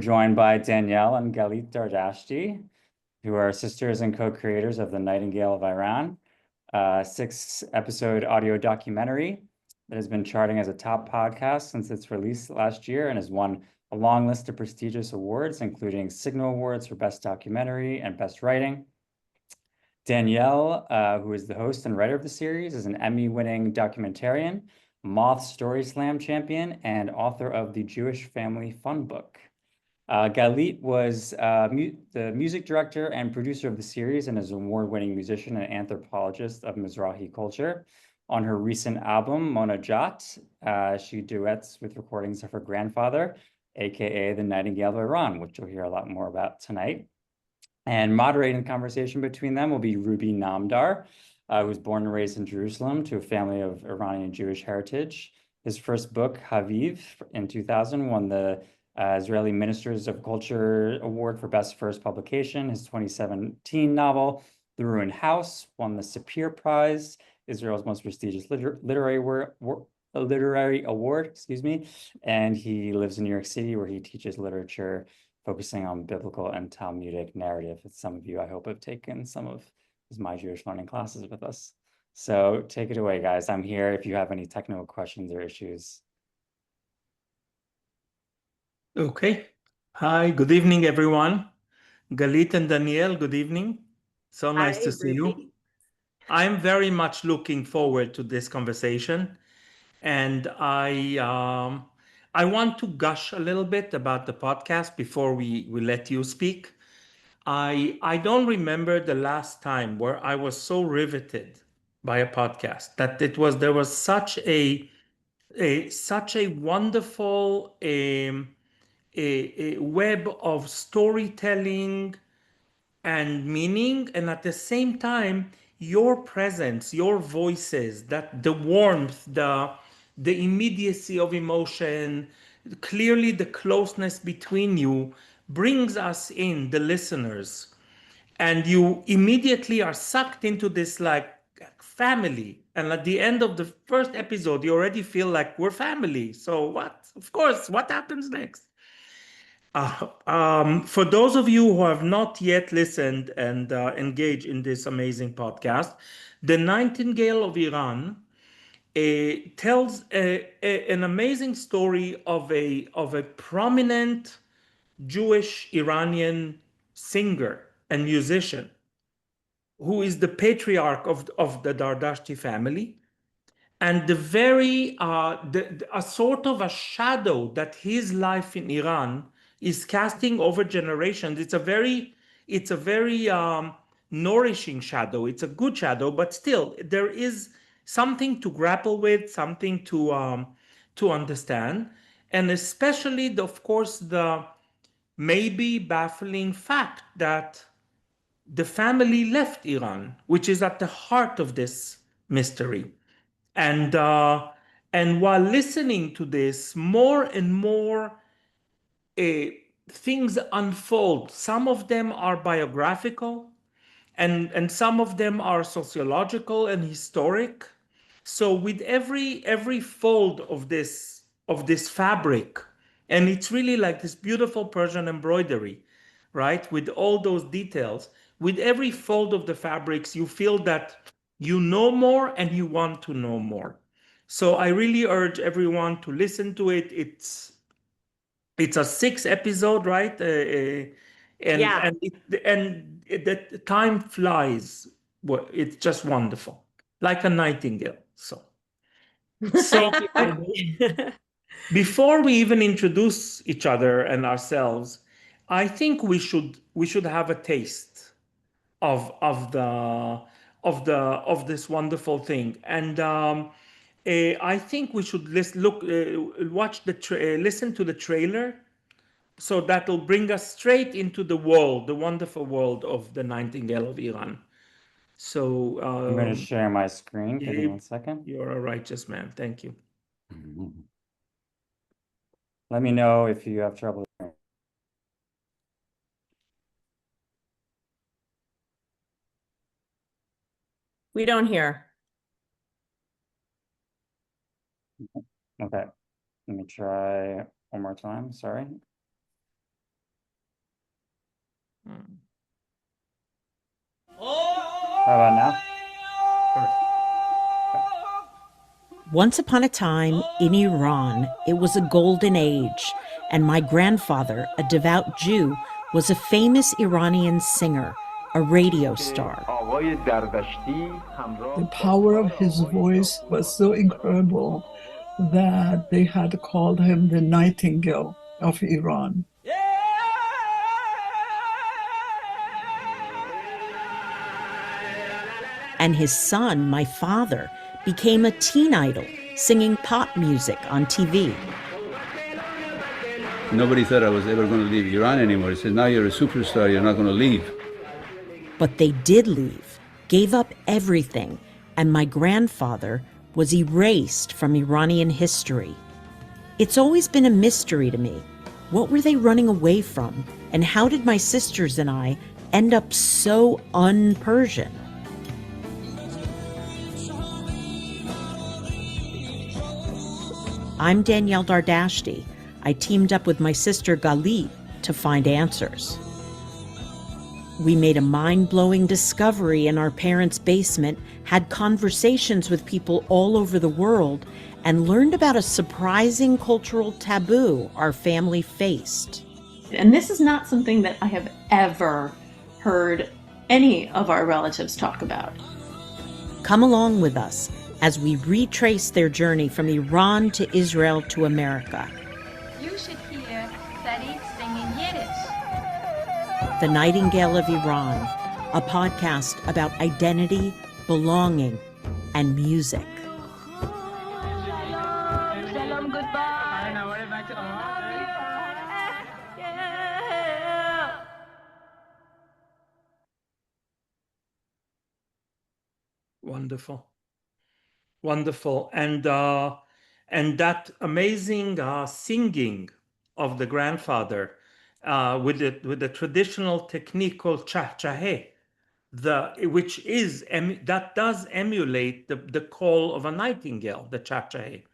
Joined by Danielle and Galeet Dardashti, who are sisters and co-creators of the Nightingale of Iran, a 6-episode audio documentary that has been charting as a top podcast since its release last year and has won a long list of prestigious awards, including Signal Awards for Best Documentary and Best Writing. Danielle, who is the host and writer of the series, is an Emmy-winning documentarian, Moth Story Slam champion, and author of the Jewish Family Fun Book. Galeet was the music director and producer of the series and is an award-winning musician and anthropologist of Mizrahi culture. On her recent album, Monajat, she duets with recordings of her grandfather, aka the Nightingale of Iran, which you'll hear a lot more about tonight. And moderating the conversation between them will be Ruby Namdar, who was born and raised in Jerusalem to a family of Iranian Jewish heritage. His first book, Haviv, in 2000, won the Israeli Ministers of Culture Award for Best First Publication. His 2017 novel, The Ruined House, won the Sapir Prize, Israel's most prestigious literary award, and he lives in New York City, where he teaches literature focusing on biblical and Talmudic narrative. Some of you, I hope, have taken some of my Jewish learning classes with us. So take it away, guys. I'm here if you have any technical questions or issues. Okay. Hi, good evening, everyone. Galeet and Danielle, good evening. So nice to see you. I'm very much looking forward to this conversation. And I want to gush a little bit about the podcast before we let you speak. I don't remember the last time where I was so riveted by a podcast that there was such a wonderful a web of storytelling and meaning, and at the same time your presence, your voices, that the warmth, the immediacy of emotion, clearly the closeness between you brings us in, the listeners, and you immediately are sucked into this like family. And at the end of the first episode you already feel like we're family. So what happens next? For those of you who have not yet listened and engaged in this amazing podcast, The Nightingale of Iran tells an amazing story of a prominent Jewish Iranian singer and musician who is the patriarch of the Dardashti family, and a sort of a shadow that his life in Iran is casting over generations. It's a very nourishing shadow. It's a good shadow, but still there is something to grapple with, something to understand, and especially, of course, the maybe baffling fact that the family left Iran, which is at the heart of this mystery. And while listening to this, more and more things unfold. Some of them are biographical, and some of them are sociological and historic. So with every fold of this fabric, and it's really like this beautiful Persian embroidery, right? With all those details, with every fold of the fabrics, you feel that you know more and you want to know more. So I really urge everyone to listen to it. It's a 6 episode, right? And the time flies. Well, it's just wonderful, like a nightingale. So Thank you. before we even introduce each other and ourselves, I think we should have a taste of this wonderful thing. And I think we should listen to the trailer, so that'll bring us straight into the wonderful world of the Nightingale of Iran. So I'm going to share my screen. Give me Gabe, 1 second. you're a righteous man. Thank you. Let me know if you have trouble. We don't hear. Okay, let me try one more time. Sorry. How about now? Once upon a time in Iran, it was a golden age, and my grandfather, a devout Jew, was a famous Iranian singer, a radio star. The power of his voice was so incredible that they had called him the Nightingale of Iran. And his son, my father, became a teen idol, singing pop music on TV. Nobody thought I was ever going to leave Iran anymore. He said, now you're a superstar, you're not going to leave. But they did leave, gave up everything, and my grandfather was erased from Iranian history. It's always been a mystery to me. What were they running away from, and how did my sisters and I end up so un-Persian? I'm Danielle Dardashti. I teamed up with my sister Galeet to find answers. We made a mind-blowing discovery in our parents' basement, had conversations with people all over the world, and learned about a surprising cultural taboo our family faced. And this is not something that I have ever heard any of our relatives talk about. Come along with us as we retrace their journey from Iran to Israel to America. You should hear Sarit singing Yiddish. The Nightingale of Iran, a podcast about identity, belonging, and music. Shalom, goodbye. Wonderful. Wonderful. And that amazing singing of the grandfather with the traditional technique called chah-chah-hey, that does emulate the call of a nightingale, the chah-chah-hey,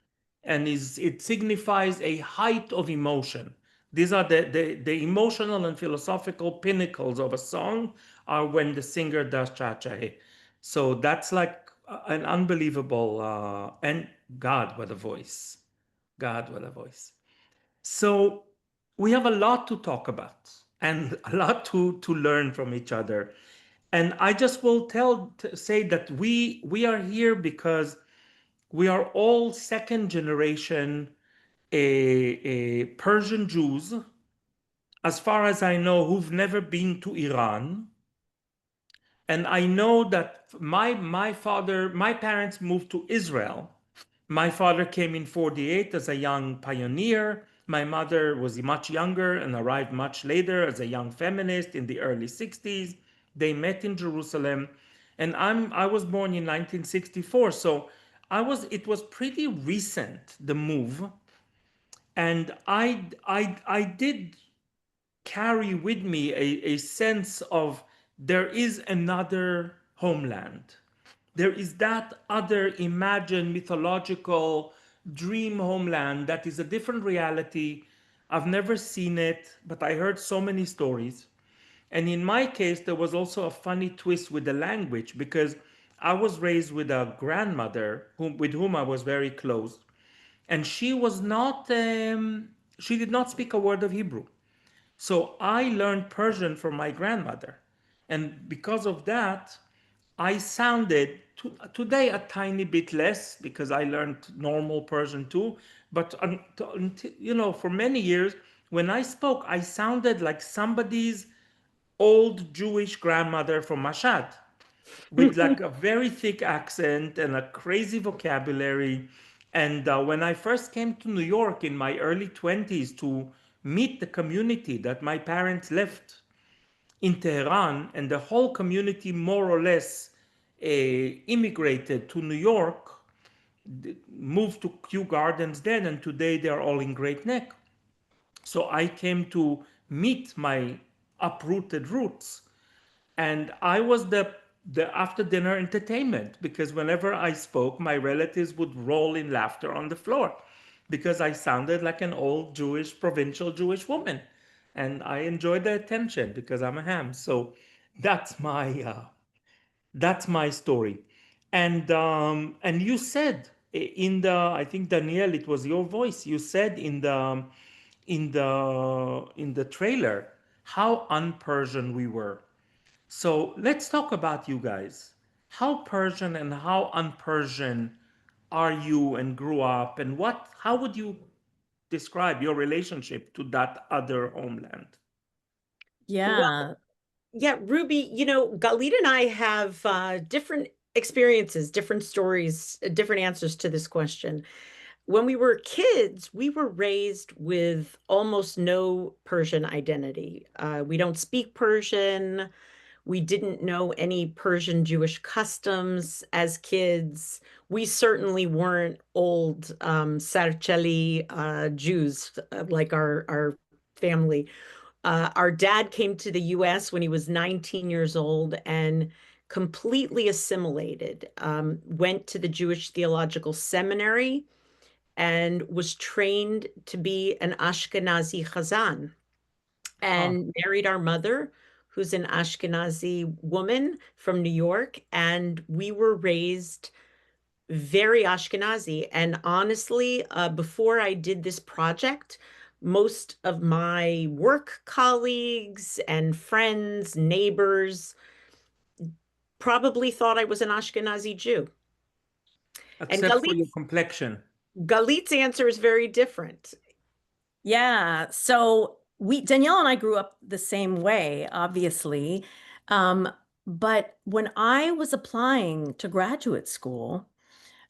and it signifies a height of emotion. These are the emotional and philosophical pinnacles of a song are when the singer does chah-chah-hey. So that's like an unbelievable, and God, what a voice. God, what a voice. So we have a lot to talk about and a lot to learn from each other. And I just will say that we are here because we are all second generation Persian Jews, as far as I know, who've never been to Iran. And I know that my parents moved to Israel. My father came in 48 as a young pioneer. My mother was much younger and arrived much later as a young feminist in the early 60s. They met in Jerusalem. And I was born in 1964. So it was pretty recent, the move. And I did carry with me a sense of there is another homeland. There is that other imagined mythological dream homeland that is a different reality. I've never seen it, but I heard so many stories. And in my case, there was also a funny twist with the language because I was raised with a grandmother with whom I was very close. And she did not speak a word of Hebrew. So I learned Persian from my grandmother. And because of that, I sounded today a tiny bit less because I learned normal Persian too. But for many years, when I spoke, I sounded like somebody's old Jewish grandmother from Mashhad with like a very thick accent and a crazy vocabulary. And when I first came to New York in my early 20s to meet the community that my parents left in Tehran, and the whole community more or less immigrated to New York, moved to Kew Gardens then, and today they're all in Great Neck. So I came to meet my uprooted roots. And I was the after dinner entertainment because whenever I spoke, my relatives would roll in laughter on the floor because I sounded like an old provincial Jewish woman. And I enjoyed the attention because I'm a ham. So that's my That's my story. And you said in the, I think Danielle, it was your voice. You said in the trailer how un-Persian we were. So let's talk about you guys. How Persian and how un-Persian are you and grew up, and how would you describe your relationship to that other homeland? Yeah. Yeah, Ruby, Galit and I have different experiences, different stories, different answers to this question. When we were kids, we were raised with almost no Persian identity. We don't speak Persian. We didn't know any Persian Jewish customs as kids. We certainly weren't old Sarcheli Jews like our family. Our dad came to the US when he was 19 years old and completely assimilated, went to the Jewish Theological Seminary and was trained to be an Ashkenazi Chazan and married our mother, who's an Ashkenazi woman from New York. And we were raised very Ashkenazi. And honestly, before I did this project, most of my work colleagues and friends, neighbors probably thought I was an Ashkenazi Jew. And Except for your complexion. Galit's answer is very different. Yeah. So Danielle and I grew up the same way, obviously. But when I was applying to graduate school,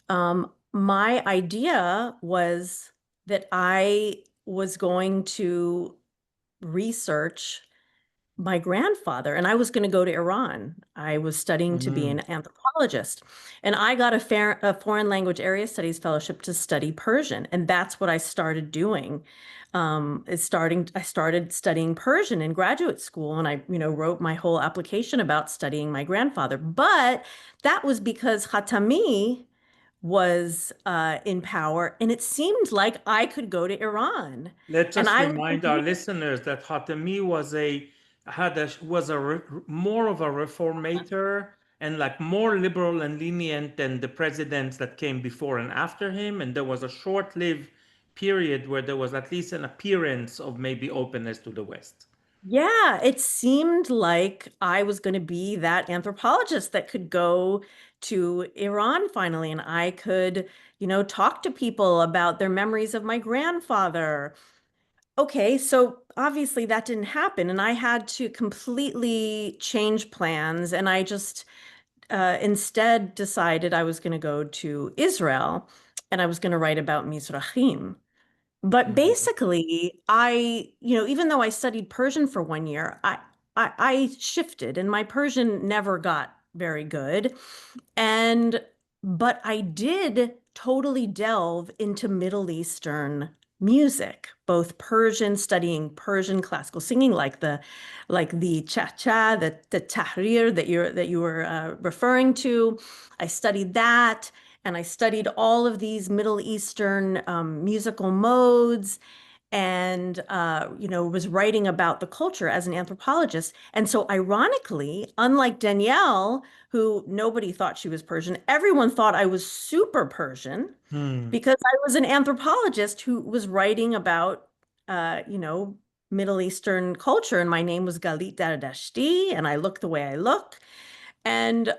my idea was that I was going to research my grandfather, and I was going to go to Iran. I was studying to be an anthropologist, and I got a foreign language area studies fellowship to study Persian, and that's what I started doing. I started studying Persian in graduate school, and I, wrote my whole application about studying my grandfather. But that was because Khatami was in power, and it seemed like I could go to Iran. Let's just remind our listeners that Khatami was more of a reformator and like more liberal and lenient than the presidents that came before and after him. And there was a short-lived period where there was at least an appearance of maybe openness to the West. Yeah, it seemed like I was going to be that anthropologist that could go to Iran finally, and I could, talk to people about their memories of my grandfather. Okay, so obviously that didn't happen, and I had to completely change plans, and I just instead decided I was going to go to Israel, and I was going to write about Mizrahim. But basically, even though I studied Persian for 1 year, I shifted, and my Persian never got very good. But I did totally delve into Middle Eastern music, both Persian, studying Persian classical singing, like the cha-cha, the tahrir that you were referring to. I studied that, and I studied all of these Middle Eastern musical modes, and was writing about the culture as an anthropologist. And so ironically, unlike Danielle, who nobody thought she was Persian, everyone thought I was super Persian because I was an anthropologist who was writing about Middle Eastern culture, and my name was Galeet Dardashti, and I look the way I look. And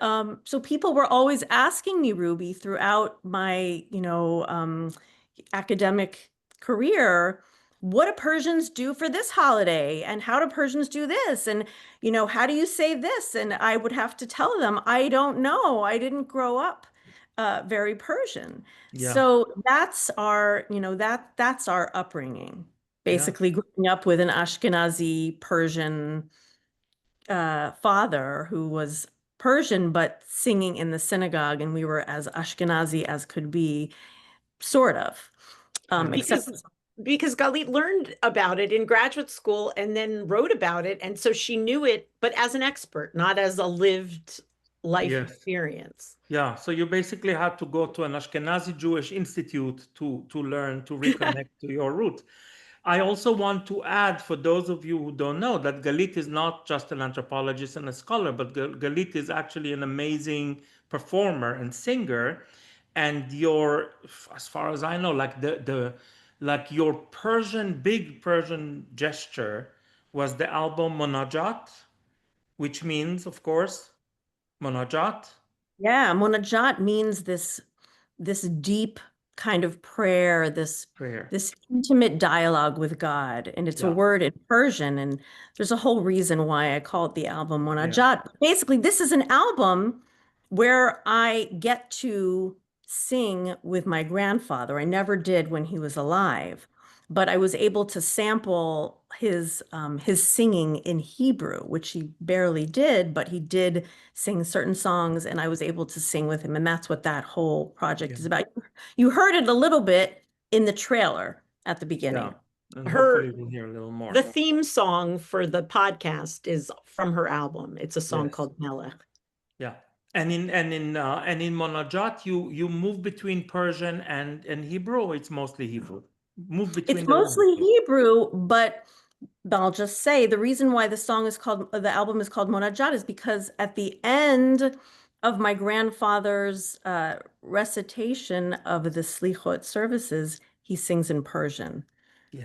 so people were always asking me, Ruby, throughout my academic career, what do Persians do for this holiday? And how do Persians do this? And, how do you say this? And I would have to tell them, I don't know. I didn't grow up very Persian. Yeah. So that's our, that's our upbringing. Basically, growing up with an Ashkenazi Persian father who was Persian, but singing in the synagogue, and we were as Ashkenazi as could be, sort of. Because Galit learned about it in graduate school and then wrote about it. And so she knew it, but as an expert, not as a lived life experience. Yeah, so you basically had to go to an Ashkenazi Jewish institute to learn, to reconnect to your root. I also want to add, for those of you who don't know, that Galeet is not just an anthropologist and a scholar, but Galeet is actually an amazing performer and singer. And your, as far as I know, like like your big Persian gesture was the album Monajat, which means, of course, Monajat. Yeah, Munajat means this deep kind of prayer, this Prayer. intimate dialogue with God. And it's a Yeah. word in Persian. And there's a whole reason why I called the album Munajat. Yeah. Basically, this is an album where I get to sing with my grandfather. I never did when he was alive, but I was able to sample his singing in Hebrew, which he barely did, but he did sing certain songs, and I was able to sing with him. And that's what that whole project is about. You heard it a little bit in the trailer at the beginning. Yeah. And Her- hopefully we'll hear a little more. The theme song for the podcast is from her album. It's a song Yes. called Melech. Yeah. And in Monajat, you move between Persian and Hebrew, or it's mostly Hebrew? Move between It's the mostly languages. Hebrew, but I'll just say the reason why the album is called Monajat is because at the end of my grandfather's recitation of the Slichot services, he sings in Persian.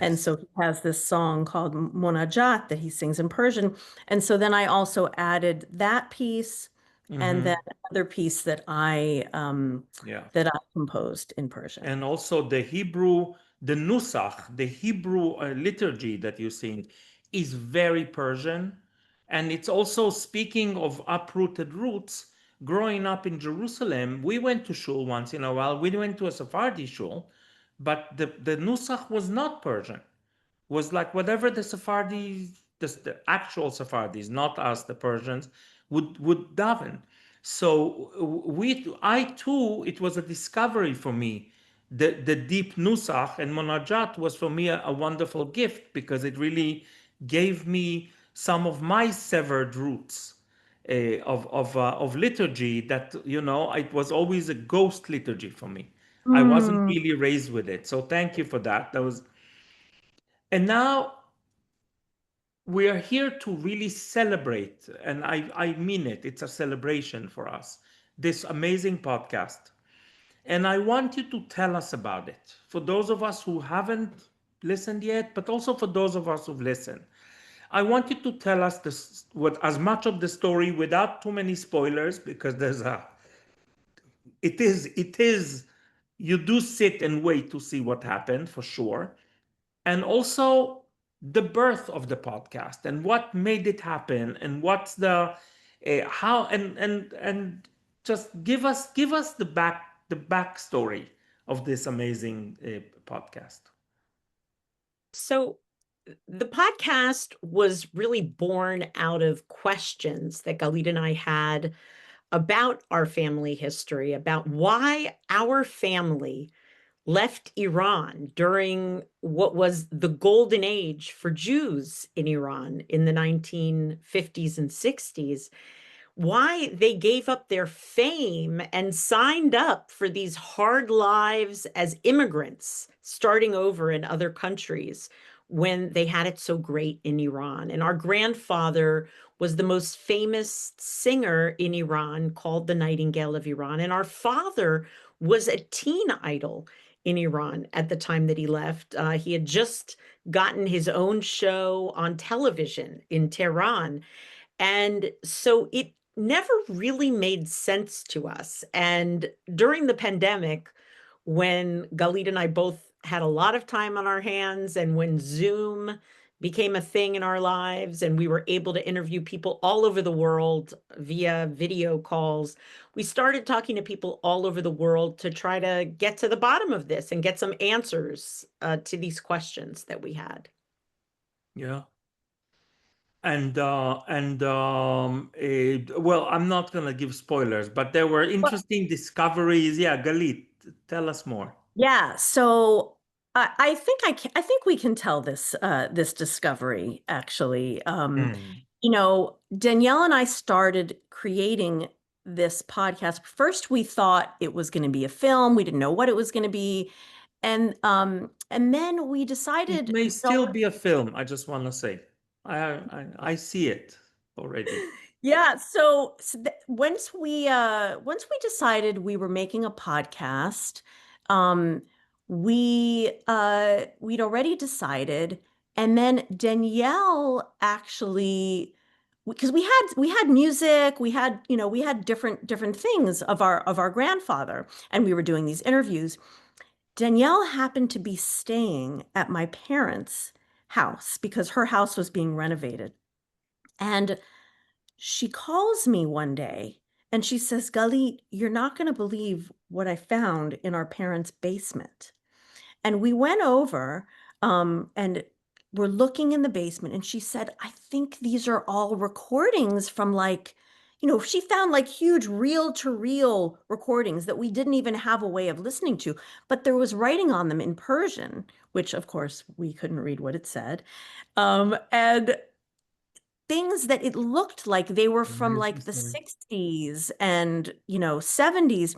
And Yes. so he has this song called Monajat that he sings in Persian. And so then I also added that piece and then another piece that I Yeah. composed in Persian. And also the Hebrew, the Nusach, the Hebrew liturgy that you sing is very Persian. And it's also, speaking of uprooted roots, growing up in Jerusalem, we went to shul once in a while. We went to a Sephardi shul, but the Nusach was not Persian. Was like whatever the Sephardis, the actual Sephardis, not us, the Persians, would daven. So I too, it was a discovery for me. The deep nusach and monajat was for me a wonderful gift, because it really gave me some of my severed roots of liturgy that, it was always a ghost liturgy for me. I wasn't really raised with it. So thank you for that. And now we are here to really celebrate, and I mean it, it's a celebration for us, this amazing podcast. And I want you to tell us about it. For those of us who haven't listened yet, but also for those of us who've listened, I want you to tell us as much of the story without too many spoilers, because it is, you do sit and wait to see what happened for sure. And also the birth of the podcast and what made it happen, and what's the how, and just give us the backstory of this amazing podcast. So the podcast was really born out of questions that Galeet and I had about our family history, about why our family left Iran during what was the golden age for Jews in Iran in the 1950s and 60s, why they gave up their fame and signed up for these hard lives as immigrants, starting over in other countries when they had it so great in Iran. And our grandfather was the most famous singer in Iran, called the Nightingale of Iran. And our father was a teen idol in Iran at the time that he left. He had just gotten his own show on television in Tehran. And so it never really made sense to us. And during the pandemic, when Galeet and I both had a lot of time on our hands, and when Zoom became a thing in our lives, and we were able to interview people all over the world via video calls, we started talking to people all over the world to try to get to the bottom of this and get some answers to these questions that we had. Yeah. And well, I'm not gonna give spoilers, but there were interesting discoveries. Yeah, Galeet, tell us more. Yeah, so I think we can tell this this discovery actually. Danielle and I started creating this podcast. First, we thought it was going to be a film. We didn't know what it was going to be. And then we It decided may no still one. be a film, I just want to say. I see it already. Yeah, once we decided we were making a podcast, um, we'd already decided, and then Danielle actually, because we had music, we had different things of our grandfather, and we were doing these interviews. Danielle happened to be staying at my parents' house because her house was being renovated. And she calls me one day and she says, Galeet, you're not going to believe what I found in our parents' basement. And we went over and we're looking in the basement. And she said, I think these are all recordings from she found like huge reel to reel recordings that we didn't even have a way of listening to, but there was writing on them in Persian, which of course we couldn't read what it said. And things that it looked like they were from like the 60s and 70s.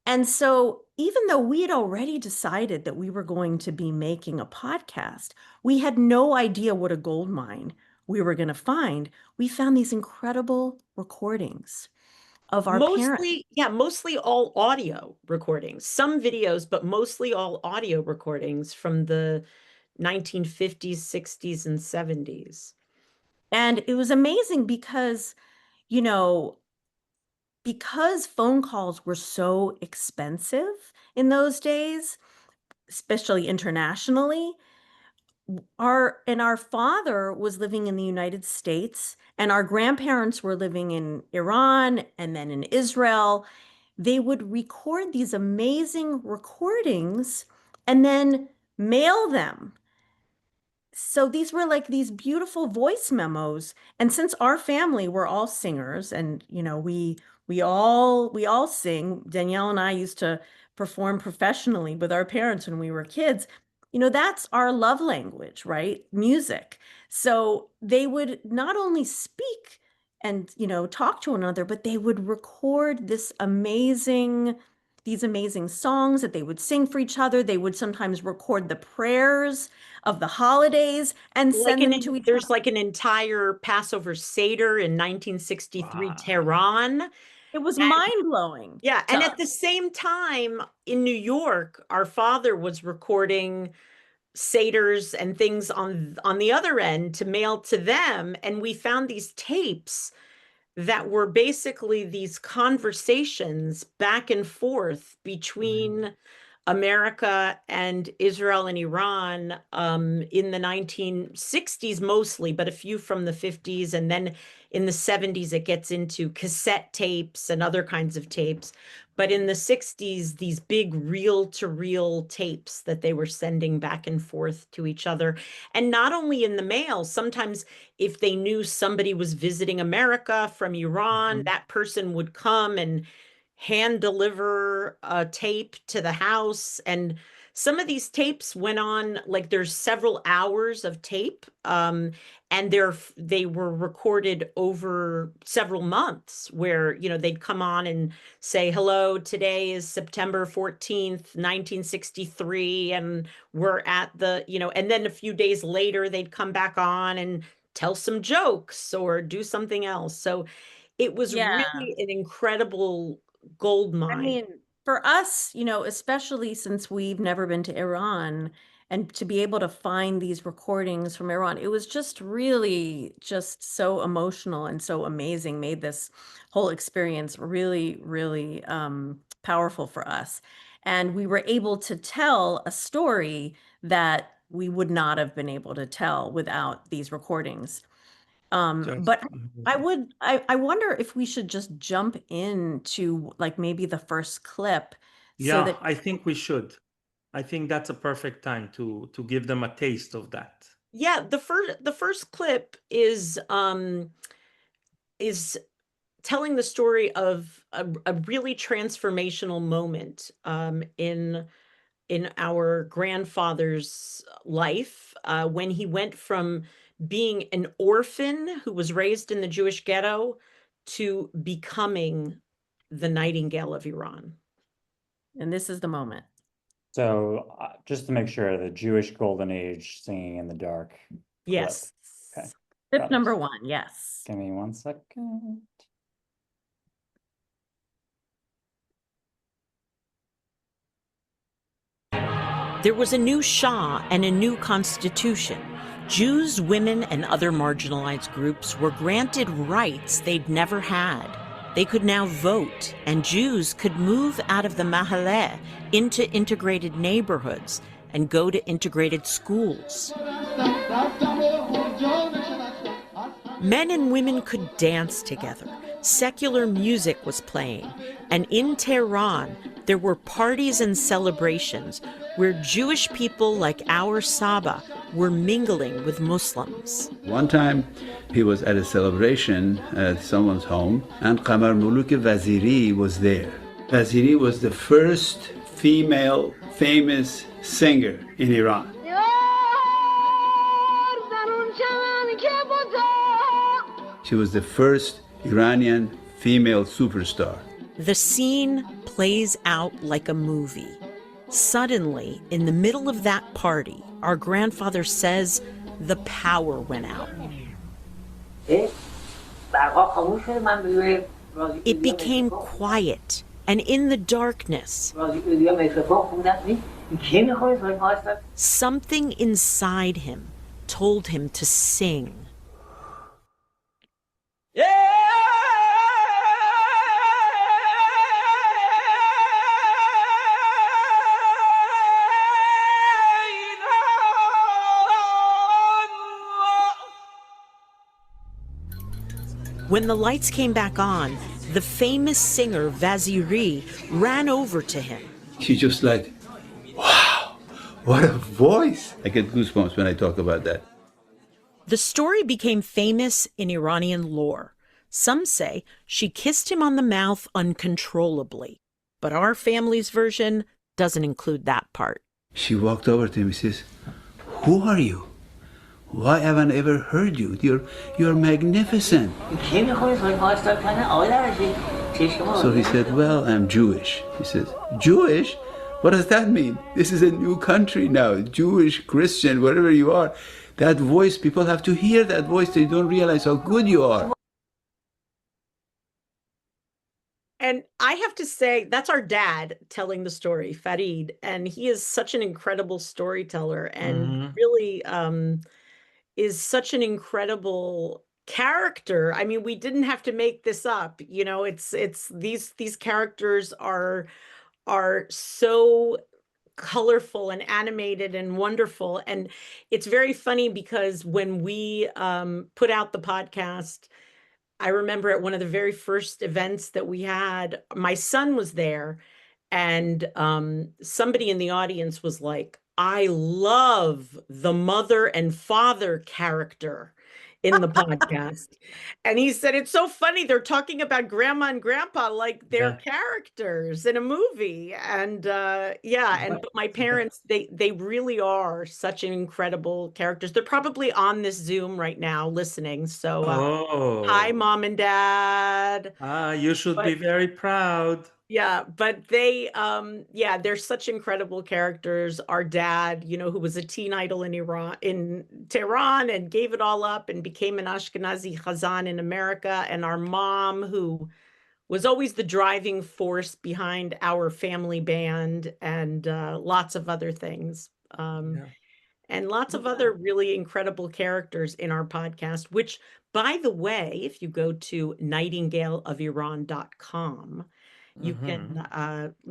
And so even though we had already decided that we were going to be making a podcast, we had no idea what a gold mine we were going to find. We found these incredible recordings of our parents. Mostly all audio recordings, some videos, but mostly all audio recordings from the 1950s, 60s, and 70s. And it was amazing you know, because phone calls were so expensive in those days, especially internationally, our father was living in the United States and our grandparents were living in Iran and then in Israel. They would record these amazing recordings and then mail them. So these were like these beautiful voice memos. And since our family were all singers and we all sing, Danielle and I used to perform professionally with our parents when we were kids. That's our love language, right? Music. So they would not only speak and talk to one another, but they would record these amazing songs that they would sing for each other. They would sometimes record the prayers of the holidays and send them to each There's other. like an entire Passover Seder in 1963 Wow. Tehran. It was And mind-blowing. yeah, to and us. at the same time in New York, our father was recording Seders and things on the other end to mail to them, and we found these tapes that were basically these conversations back and forth between America and Israel and Iran in the 1960s mostly, but a few from the 50s. And then in the 70s, it gets into cassette tapes and other kinds of tapes. But in the 60s, these big reel-to-reel tapes that they were sending back and forth to each other. And not only in the mail, sometimes if they knew somebody was visiting America from Iran, that person would come and hand deliver a tape to the house. And some of these tapes went on, like there's several hours of tape. And they were recorded over several months where, they'd come on and say, hello, today is September 14th, 1963. And we're at and then a few days later, they'd come back on and tell some jokes or do something else. So it was Yeah. really an incredible gold I mine. mean, for us, especially since we've never been to Iran and to be able to find these recordings from Iran, it was just really just so emotional and so amazing, made this whole experience really, really powerful for us. And we were able to tell a story that we would not have been able to tell without these recordings. But I wonder if we should just jump into like maybe the first clip so Yeah, that I think we should. I think that's a perfect time to give them a taste of that. Yeah, the first clip is telling the story of a really transformational moment in our grandfather's life when he went from being an orphan who was raised in the Jewish ghetto to becoming the Nightingale of Iran. and this is the moment. So just to make sure, the Jewish Golden Age Singing in the Dark clip. Yes. Okay. Clip got it. number 1, yes. Give me 1 second. There was a new Shah and a new constitution. Jews, women, and other marginalized groups were granted rights they'd never had. They could now vote, and Jews could move out of the Mahalleh into integrated neighborhoods and go to integrated schools. Men and women could dance together. Secular music was playing. And in Tehran, there were parties and celebrations where Jewish people like our Saba were mingling with Muslims. One time, he was at a celebration at someone's home, and Qamar Muluk Vaziri was there. Vaziri was the first female famous singer in Iran. She was the first Iranian female superstar. The scene plays out like a movie. Suddenly, in the middle of that party, our grandfather says the power went out. It became quiet, and in the darkness, something inside him told him to sing. When the lights came back on, the famous singer Vaziri ran over to him. She just like, wow, what a voice. I get goosebumps when I talk about that. The story became famous in Iranian lore. Some say she kissed him on the mouth uncontrollably, but our family's version doesn't include that part. She walked over to him and says, "Who are you? Why haven't I ever heard you? You're magnificent." So he said, "Well, I'm Jewish." He says, "Jewish? What does that mean? This is a new country now, Jewish, Christian, whatever you are. That voice, people have to hear that voice. They don't realize how good you are." And I have to say, that's our dad telling the story, Farid, and he is such an incredible storyteller and really is such an incredible character. I mean, we didn't have to make this up. You know, it's these characters are so colorful and animated and wonderful. And it's very funny because when we put out the podcast, I remember at one of the very first events that we had, my son was there, and somebody in the audience was like, "I love the mother and father character in the podcast." And he said, "It's so funny. They're talking about grandma and grandpa like they're characters in a movie." And but my parents, they really are such incredible characters. They're probably on this Zoom right now listening. So hi, Mom and Dad. You should be very proud. Yeah, but they, they're such incredible characters. Our dad, you know, who was a teen idol in Iran, in Tehran, and gave it all up and became an Ashkenazi Chazan in America. And our mom, who was always the driving force behind our family band, and lots of other things. And lots of other really incredible characters in our podcast, which, by the way, if you go to nightingaleofiran.com, you can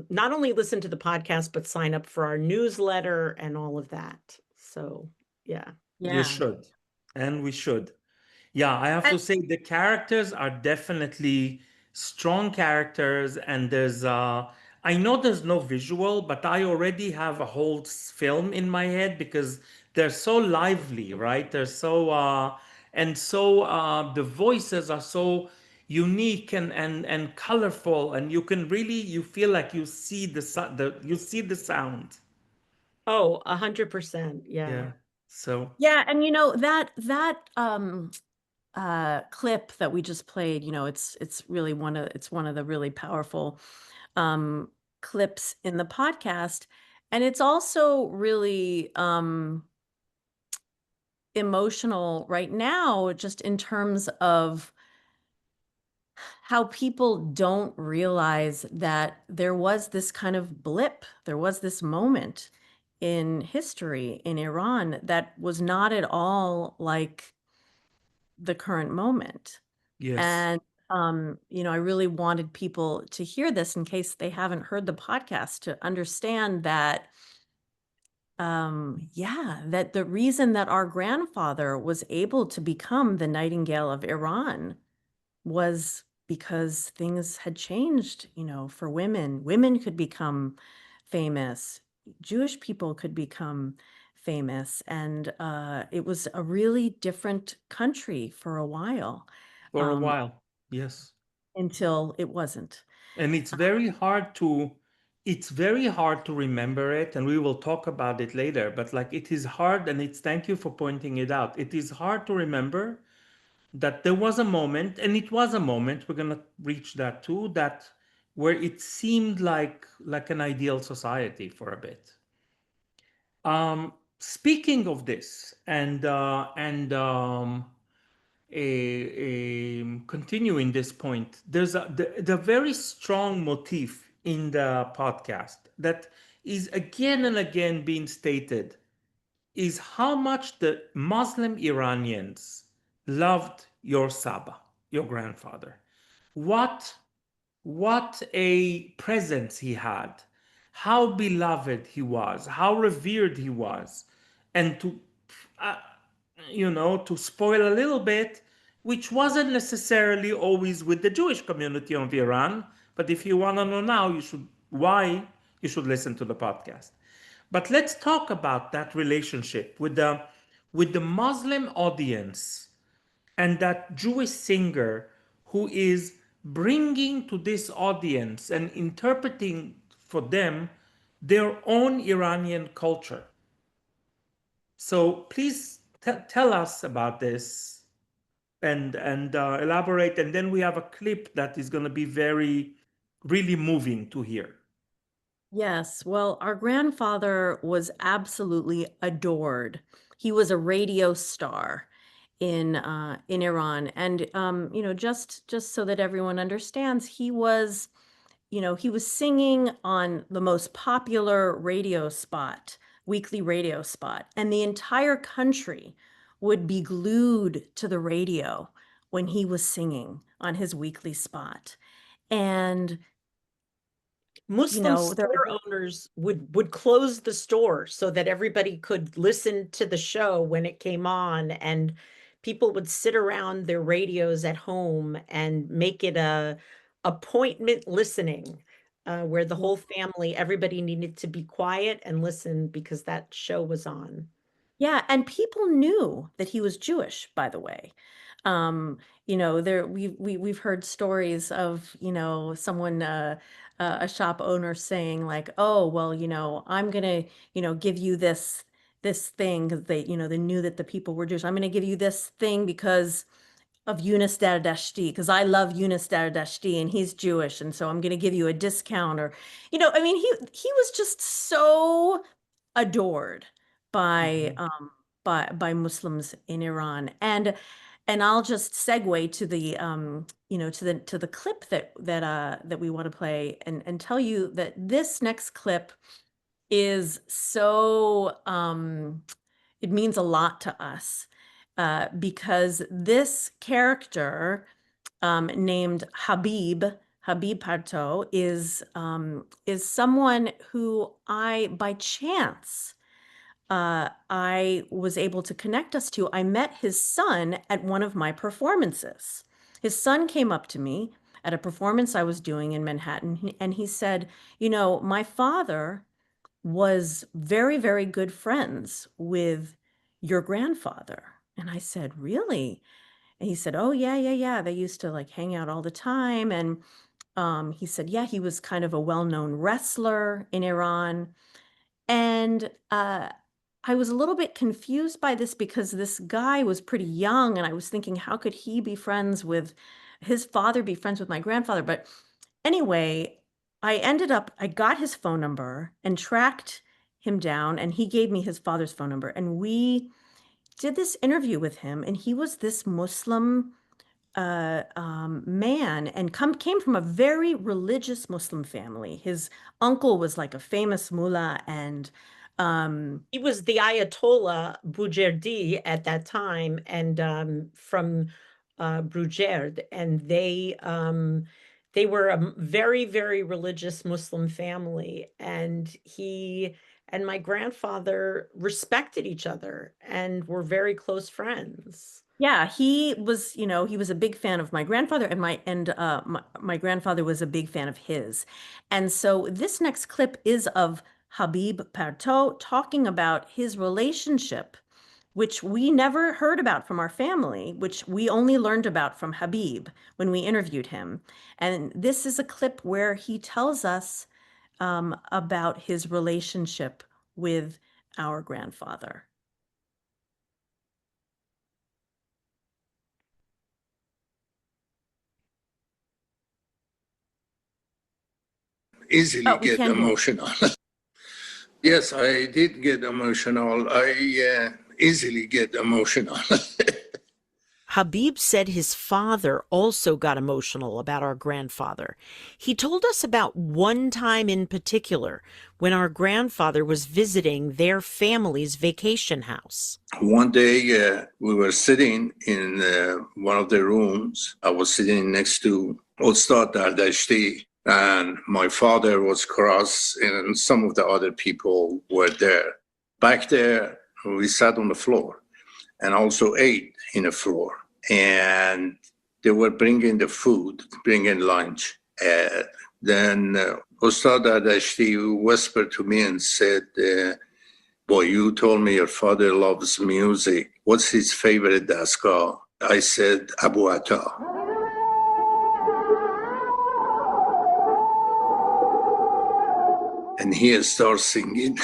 not only listen to the podcast, but sign up for our newsletter and all of that. So, You should. And we should. Yeah, I have to say the characters are definitely strong characters. And there's, I know there's no visual, but I already have a whole film in my head because they're so lively, right? They're so, the voices are so unique and colorful, and you can really, you feel like you see the sound. Oh, 100%. Yeah. So and you know, that clip that we just played, you know, it's really one of the really powerful clips in the podcast. And it's also really emotional right now, just in terms of how people don't realize that there was this kind of blip, there was this moment in history in Iran that was not at all like the current moment. Yes. And I really wanted people to hear this in case they haven't heard the podcast, to understand that that the reason that our grandfather was able to become the Nightingale of Iran was because things had changed, for women. Women could become famous. Jewish people could become famous. And it was a really different country for a while, For a while. Yes. until it wasn't. And it's very hard to remember it, and we will talk about it later, but like it is hard, and it's thank you for pointing it out. It is hard to remember that there was a moment, and it was a moment, we're gonna reach that too, that where it seemed like an ideal society for a bit. Speaking of this, continuing this point, there's the very strong motif in the podcast that is again and again being stated, is how much the Muslim Iranians loved your Saba, your grandfather. What a presence he had, how beloved he was, how revered he was. And uh, to spoil a little bit, which wasn't necessarily always with the Jewish community of Iran, but if you want to know now, you should listen to the podcast. But let's talk about that relationship with the Muslim audience and that Jewish singer who is bringing to this audience and interpreting for them their own Iranian culture. So please tell us about this and elaborate. And then we have a clip that is going to be really moving to hear. Yes, well, our grandfather was absolutely adored. He was a radio star in Iran, and just so that everyone understands, he was singing on the most popular radio spot, weekly radio spot, and the entire country would be glued to the radio when he was singing on his weekly spot. And Muslim there store owners would close the store so that everybody could listen to the show when it came on, and people would sit around their radios at home and make it a appointment listening, where the whole family, everybody needed to be quiet and listen because that show was on. Yeah, and people knew that he was Jewish, by the way. We've heard stories of, someone, a shop owner saying like, "Oh, well, I'm gonna, give you this thing," because they knew that the people were Jewish. "I'm gonna give you this thing because of Yunus Dardashti, because I love Yunus Dardashti and he's Jewish, and so I'm gonna give you a discount." Or, he was just so adored by by Muslims in Iran. And I'll just segue to the to the clip that we want to play, and tell you that this next clip is so it means a lot to us, because this character, named Habib Parto, is someone who by chance, I was able to connect us to. I met his son at one of my performances. His son came up to me at a performance I was doing in Manhattan, and he said, "My father was very, very good friends with your grandfather." And I said, "Really?" And he said, "Oh, yeah, yeah, yeah. They used to like hang out all the time." And he said, "Yeah, he was kind of a well-known wrestler in Iran." And I was a little bit confused by this, because this guy was pretty young, and I was thinking, how could he be friends with his father, be friends with my grandfather? But anyway, I got his phone number and tracked him down, and he gave me his father's phone number, and we did this interview with him, and he was this Muslim man and came from a very religious Muslim family. His uncle was like a famous mullah, and he was the Ayatollah Bujerdi at that time, and from Brugerd, and they were a very, very religious Muslim family, and he and my grandfather respected each other and were very close friends. Yeah, he was, he was a big fan of my grandfather, and my grandfather was a big fan of his. And so this next clip is of Habib Partot talking about his relationship, which we never heard about from our family, which we only learned about from Habib when we interviewed him. And this is a clip where he tells us about his relationship with our grandfather. Easily get emotional. Yes, I did get emotional. I easily get emotional. Habib said his father also got emotional about our grandfather. He told us about one time in particular when our grandfather was visiting their family's vacation house. One day we were sitting in one of the rooms. I was sitting next to Ustad Dardashti, and my father was across, and some of the other people were there. Back there, we sat on the floor and also ate in the floor. And they were bringing the food, bringing lunch. Then Ustad Dardashti whispered to me and said, boy, you told me your father loves music. What's his favorite daskar? I said, Abu Atta. And he starts singing.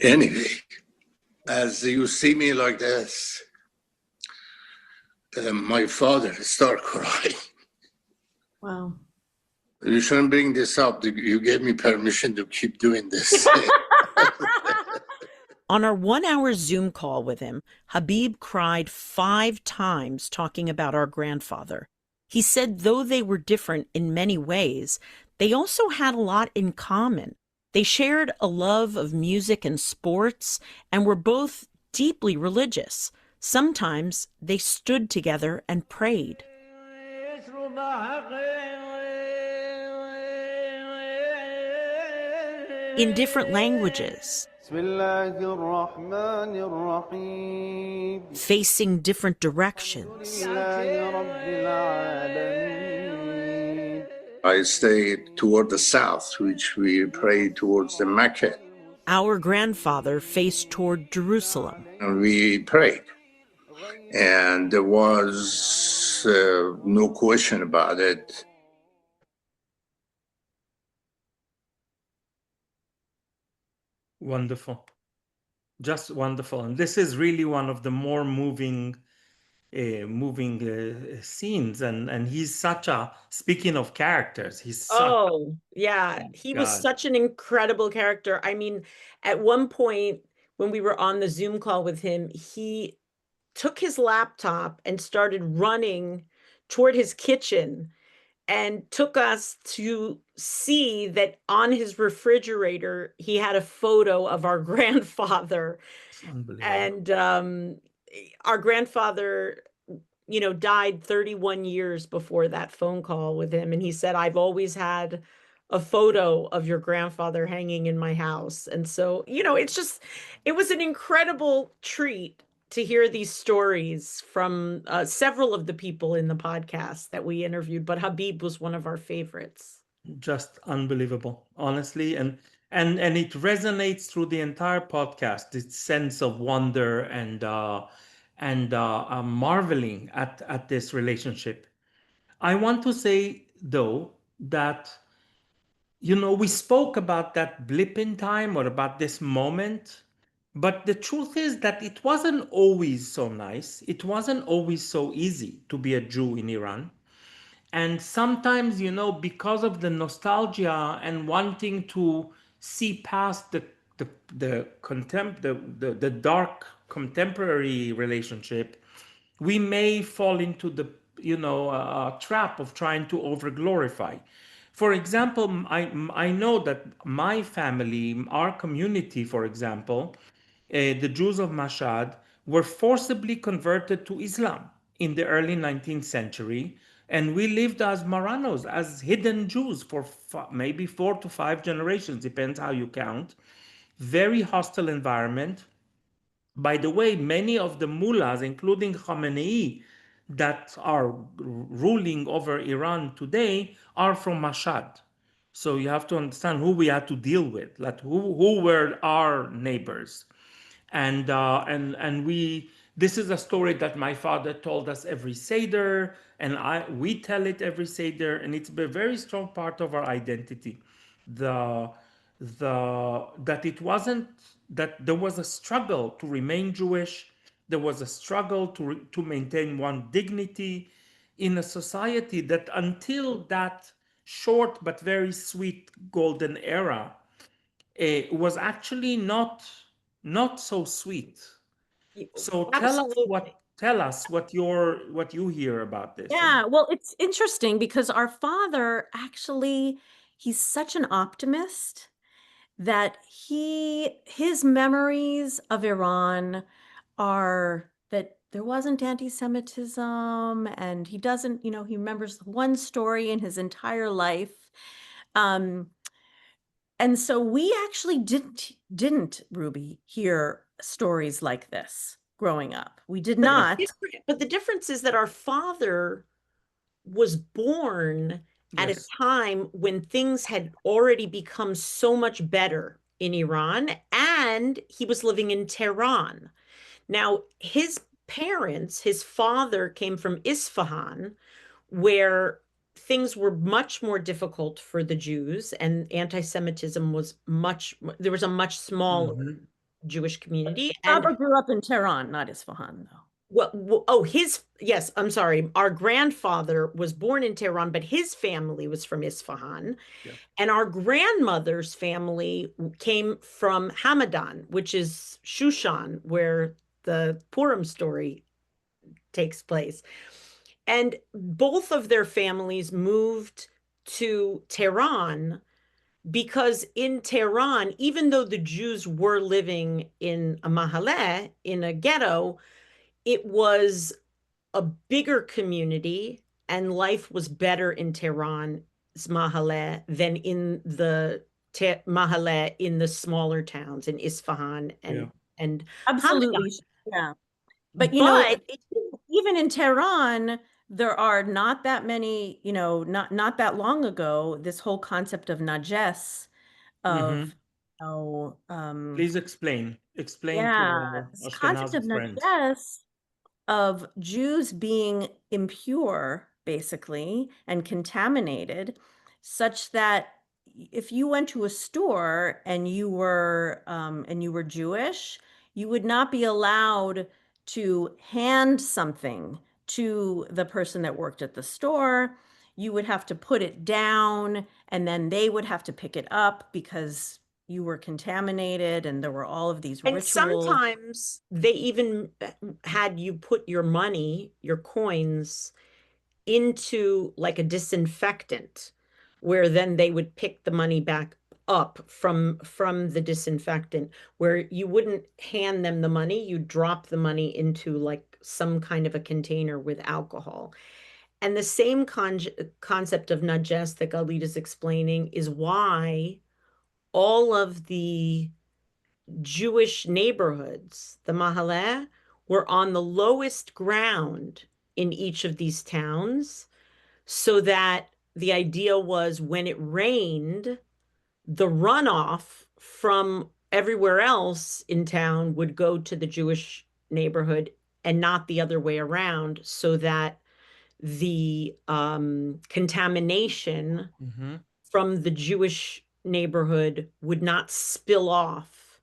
Anyway, as you see me like this, my father started crying. Wow. You shouldn't bring this up. You gave me permission to keep doing this. On our 1-hour Zoom call with him, Habib cried 5 times talking about our grandfather. He said though they were different in many ways, they also had a lot in common. They shared a love of music and sports and were both deeply religious. Sometimes they stood together and prayed. In different languages, facing different directions. I stayed toward the south, which we prayed towards the Mecca. Our grandfather faced toward Jerusalem. And we prayed. And there was no question about it. Wonderful. Just wonderful. And this is really one of the more moving scenes. And he's such a, speaking of characters, he's such he was such an incredible character. I mean, at one point when we were on the Zoom call with him, he took his laptop and started running toward his kitchen and took us to see that on his refrigerator, he had a photo of our grandfather. And our grandfather, died 31 years before that phone call with him. And he said, I've always had a photo of your grandfather hanging in my house. And so, it was an incredible treat to hear these stories from several of the people in the podcast that we interviewed, but Habib was one of our favorites. Just unbelievable, honestly. And it resonates through the entire podcast, this sense of wonder and marveling at this relationship. I want to say, though, that, we spoke about that blip in time or about this moment, but the truth is that it wasn't always so nice. It wasn't always so easy to be a Jew in Iran. And sometimes, because of the nostalgia and wanting to see past the dark contemporary relationship, we may fall into the trap of trying to over glorify. For example, I know that my family, our community, for example, the Jews of Mashhad were forcibly converted to Islam in the early 19th century, and we lived as Marranos, as hidden Jews for maybe 4 to 5 generations, depends how you count. Very hostile environment. By the way, many of the mullahs, including Khamenei, that are ruling over Iran today, are from Mashhad. So you have to understand who we had to deal with, like who were our neighbors. And we, this is a story that my father told us every Seder, and we tell it every Seder, and it's a very strong part of our identity. The that it wasn't, that there was a struggle to remain Jewish. There was a struggle to maintain one dignity in a society that, until that short but very sweet golden era, was actually not so sweet. So Absolutely. tell us what you hear about this. Yeah, well, it's interesting because our father actually, he's such an optimist that his memories of Iran are that there wasn't anti-Semitism, and he doesn't, he remembers one story in his entire life. And so we actually didn't, Ruby, hear stories like this growing up. We did not. But the difference is that our father was born at a Yes. time when things had already become so much better in Iran, and he was living in Tehran. Now, his parents, his father came from Isfahan, where things were much more difficult for the Jews, and anti-Semitism was there was a much smaller Mhm. Jewish community. Papa And grew up in Tehran, not Isfahan, though. yes, I'm sorry. Our grandfather was born in Tehran, but his family was from Isfahan. Yeah. And our grandmother's family came from Hamadan, which is Shushan, where the Purim story takes place. And both of their families moved to Tehran because in Tehran, even though the Jews were living in a mahaleh, in a ghetto, it was a bigger community, and life was better in Tehran's mahaleh than in the mahaleh in the smaller towns in Isfahan Yeah. and Absolutely. Hamadan. Yeah. But, But even in Tehran, there are not that many, not that long ago, this whole concept of najes, Mhm. of, Please explain to yeah, our this concept of Ashkenazi friends. najes of Jews being impure, basically, and contaminated, such that if you went to a store and you were Jewish, you would not be allowed to hand something to the person that worked at the store. You would have to put it down, and then they would have to pick it up because you were contaminated, and there were all of these and rituals. sometimes they even had you put your money, your coins, into like a disinfectant, where then they would pick the money back up from the disinfectant, where you wouldn't hand them the money, you drop the money into like some kind of a container with alcohol. And the same concept of najes that Galeet is explaining is why all of the Jewish neighborhoods, the mahaleh, were on the lowest ground in each of these towns, so that the idea was when it rained, the runoff from everywhere else in town would go to the Jewish neighborhood and not the other way around, so that the contamination Mhm. from the Jewish neighborhood would not spill off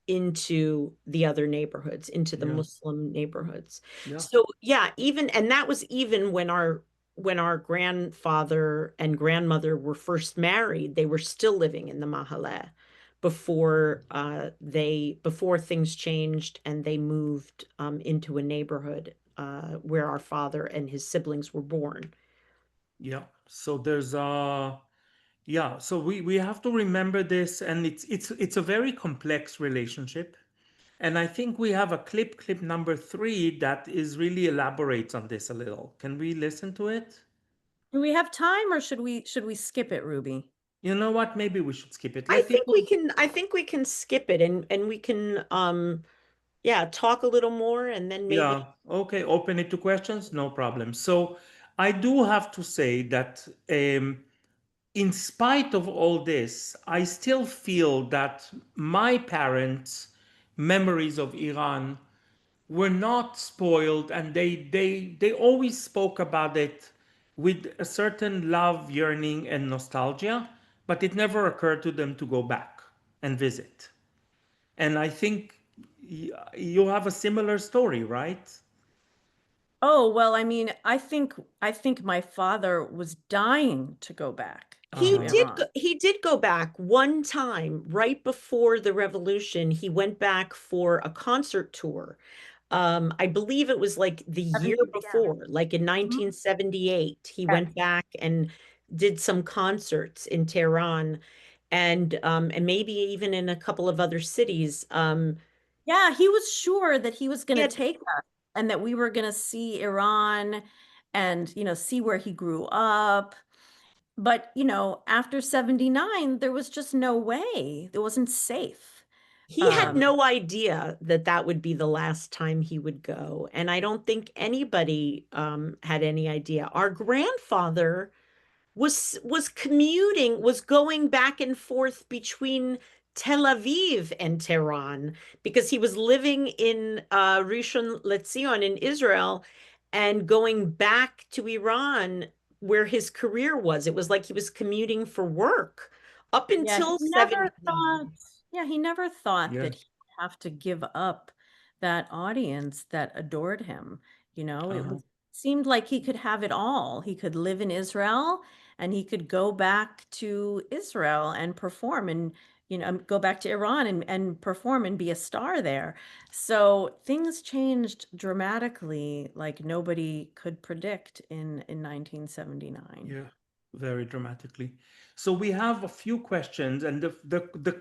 into the other neighborhoods, into the Yeah. Muslim neighborhoods. Yeah. So yeah, even, and that was even when our when our grandfather and grandmother were first married, they were still living in the Mahalle before things changed and they moved into a neighborhood where our father and his siblings were born. Yeah. So there's yeah, so we have to remember this, and it's a very complex relationship. And I think we have a clip number 3 that is really elaborates on this a little. Can we listen to it? Do we have time, or should we skip it, Ruby? You know what? Maybe we should skip it. I Let think people. we can skip it and we can yeah, talk a little more and then maybe. Yeah, okay, open it to questions, no problem. So I do have to say that in spite of all this, I still feel that my parents' memories of Iran were not spoiled, and they always spoke about it with a certain love, yearning, and nostalgia, but it never occurred to them to go back and visit. And I think you have a similar story, right? Oh, well, I mean, I think my father was dying to go back to Iran. He did go back one time right before the revolution. He went back for a concert tour. I believe it was like the year before, like in 1978. He went back and did some concerts in Tehran and maybe even in a couple of other cities. Yeah, he was sure that he was going to Yeah, take us and that we were going to see Iran and, see where he grew up. But, after 79, there was just no way. It wasn't safe. he had no idea that that would be the last time he would go. And I don't think anybody had any idea. Our grandfather was commuting, was going back and forth between Tel Aviv and Tehran because he was living in Rishon LeZion in Israel and going back to Iran where his career was. It was like he was commuting for work up Yeah, until he never 70. thought, yeah, he never thought Yeah. that he would have to give up that audience that adored him. It seemed like he could have it all. He could live in Israel and he could go back to Israel and perform and, go back to Iran and perform and be a star there. So things changed dramatically like nobody could predict in 1979. Yeah, very dramatically. So we have a few questions, and the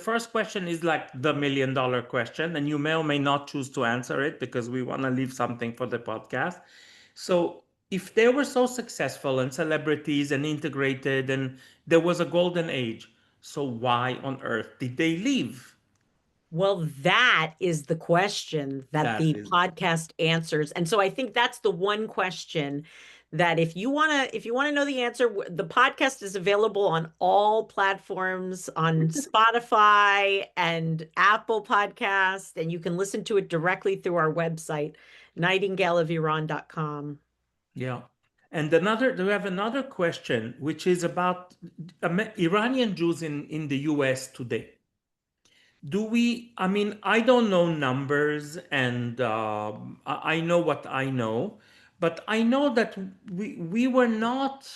first question is like the $1 million question, and you may or may not choose to answer it because we want to leave something for the podcast. So if they were so successful and celebrities and integrated, and there was a golden age, so why on earth did they leave? Well, that is the question that That the is, podcast answers. And so I think that's the one question that if you want to know the answer, the podcast is available on all platforms on Spotify and Apple Podcast, and you can listen to it directly through our website, nightingaleofiran.com. yeah. And we have another question, which is about Iranian Jews in the US today. I mean, I don't know numbers, and I know what I know, but I know that we were not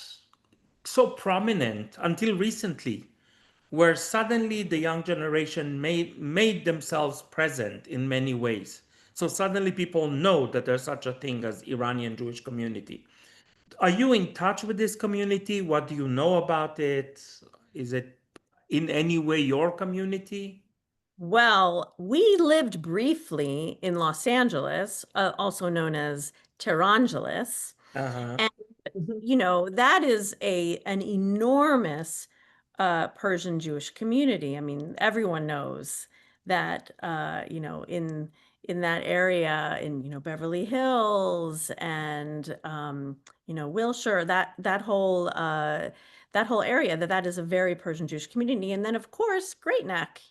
so prominent until recently, where suddenly the young generation made themselves present in many ways. So suddenly people know that there's such a thing as Iranian Jewish community. Are you in touch with this community? What do you know about it? Is it in any way your community? Well, we lived briefly in Los Angeles, also known as Tehrangeles. Uh-huh. And, that is an enormous Persian Jewish community. I mean, everyone knows that, in that area, in, Beverly Hills and, Wilshire, that whole area, that is a very Persian Jewish community. And then, of course, Great Neck,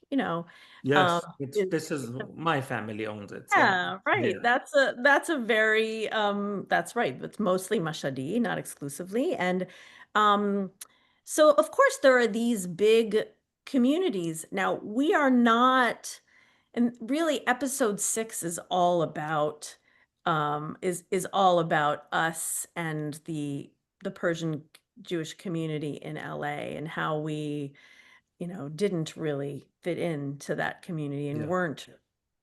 Yes, is this is my family owns it. So yeah, right. yeah, That's a very that's right. It's mostly Mashhadi, not exclusively. And um so of course there are these big communities. Now we are not, and really episode 6 is all about is all about us and the Persian Jewish community in LA and how we, didn't really fit into that community and weren't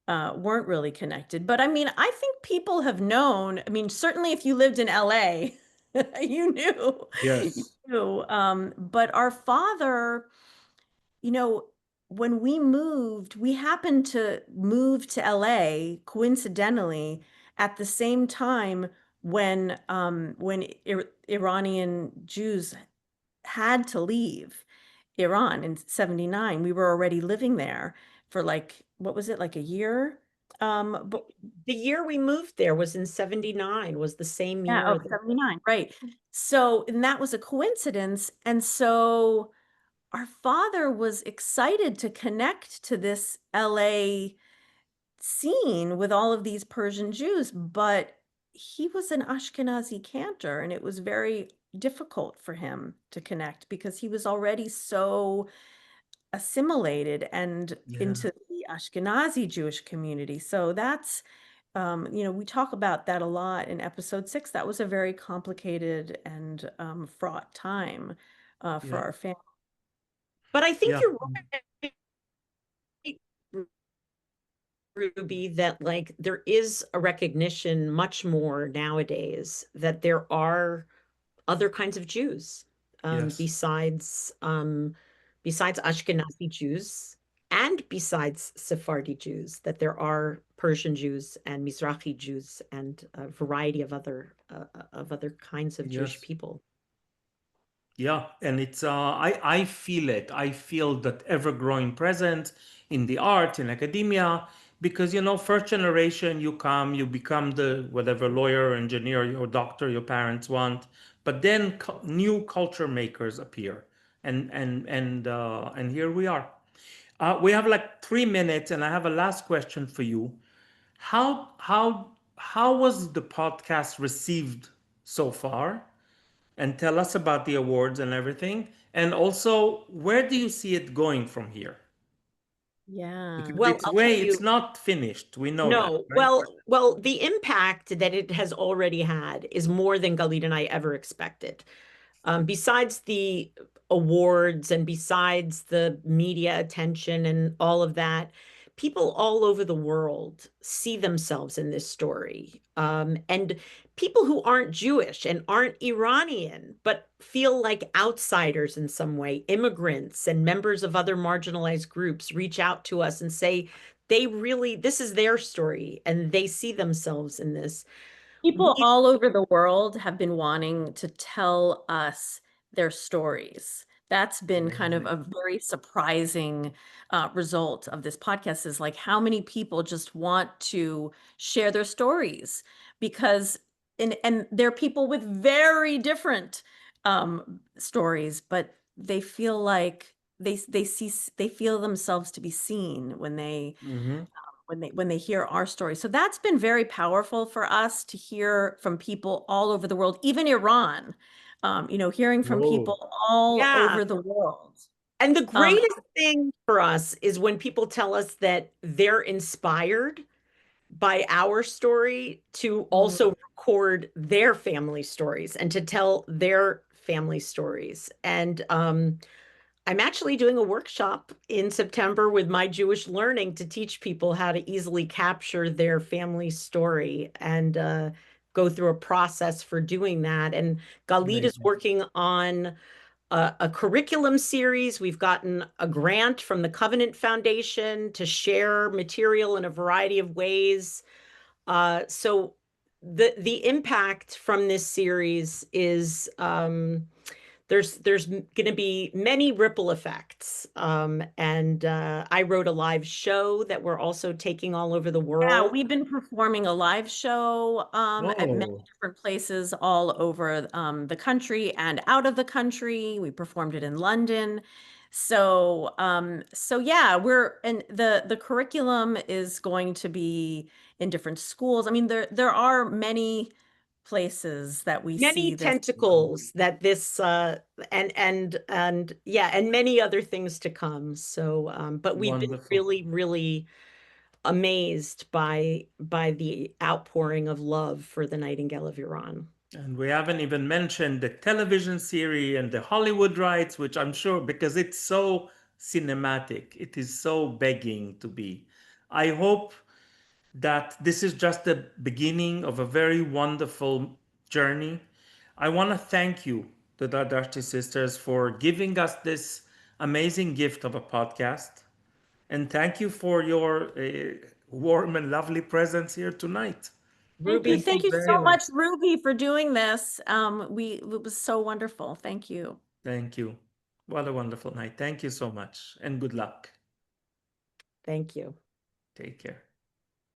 really connected. But I mean, I think people have known. I mean, certainly if you lived in LA, you knew. Yes. You knew. But our father, you know, when we moved, we happened to move to LA coincidentally at the same time when Iranian Jews had to leave Iran in 79. We were already living there for like, what was it, like a year? But The year we moved there was in 79, was the same yeah, year. 79, right. So, and that was a coincidence. And so our father was excited to connect to this LA scene with all of these Persian Jews, but he was an Ashkenazi cantor, and it was very difficult for him to connect because he was already so assimilated and into the Ashkenazi Jewish community. So that's, we talk about that a lot in episode 6. That was a very complicated and fraught time for our family. But I think Yeah. you're right, Ruby, that like there is a recognition much more nowadays that there are other kinds of Jews, Yes. besides Ashkenazi Jews and besides Sephardi Jews, that there are Persian Jews and Mizrahi Jews and a variety of other kinds of Jewish Yes. people. Yeah, and it's I feel it. I feel that ever-growing presence in the art, in academia, because first generation, you become the whatever lawyer, engineer, or doctor your parents want, but then new culture makers appear, and here we are. We have like 3 minutes, and I have a last question for you. How was the podcast received so far? And tell us about the awards and everything. And also, where do you see it going from here? Yeah. Because Well, I'll tell you, it's not finished. We know that, no, right? well, the impact that it has already had is more than Galeet and I ever expected. Besides the awards and besides the media attention and all of that, people all over the world see themselves in this story. And people who aren't Jewish and aren't Iranian, but feel like outsiders in some way, immigrants and members of other marginalized groups reach out to us and say, this is their story and they see themselves in this. People all over the world have been wanting to tell us their stories. That's been kind of a very surprising result of this podcast, is like how many people just want to share their stories, because and they're people with very different stories, but they feel like they feel themselves to be seen when they hear our story. So that's been very powerful for us to hear from people all over the world, even Iran, hearing from people all over the world. And the greatest thing for us is when people tell us that they're inspired by our story to also record their family stories and to tell their family stories. And I'm actually doing a workshop in September with My Jewish Learning to teach people how to easily capture their family story and go through a process for doing that. And Galeet is working on a curriculum series. We've gotten a grant from the Covenant Foundation to share material in a variety of ways. So the impact from this series is there's going to be many ripple effects. And I wrote a live show that we're also taking all over the world. Yeah, we've been performing a live show at many different places all over the country and out of the country. We performed it in London. So yeah, and the curriculum is going to be in different schools. I mean, there are many places that we Many see this tentacles that this and yeah, and many other things to come. So but we've been really amazed by the outpouring of love for the Nightingale of Iran. And we haven't even mentioned the television series and the Hollywood rights, which I'm sure, because it's so cinematic, it is so begging to be. I hope that this is just the beginning of a very wonderful journey. I want to thank you, the Dardashti sisters, for giving us this amazing gift of a podcast. And thank you for your warm and lovely presence here tonight. Ruby, Thank thank you you very so much, much. Ruby, for doing this. It was so wonderful. Thank you. Thank you. What a wonderful night. Thank you so much and good luck. Thank you. Take care.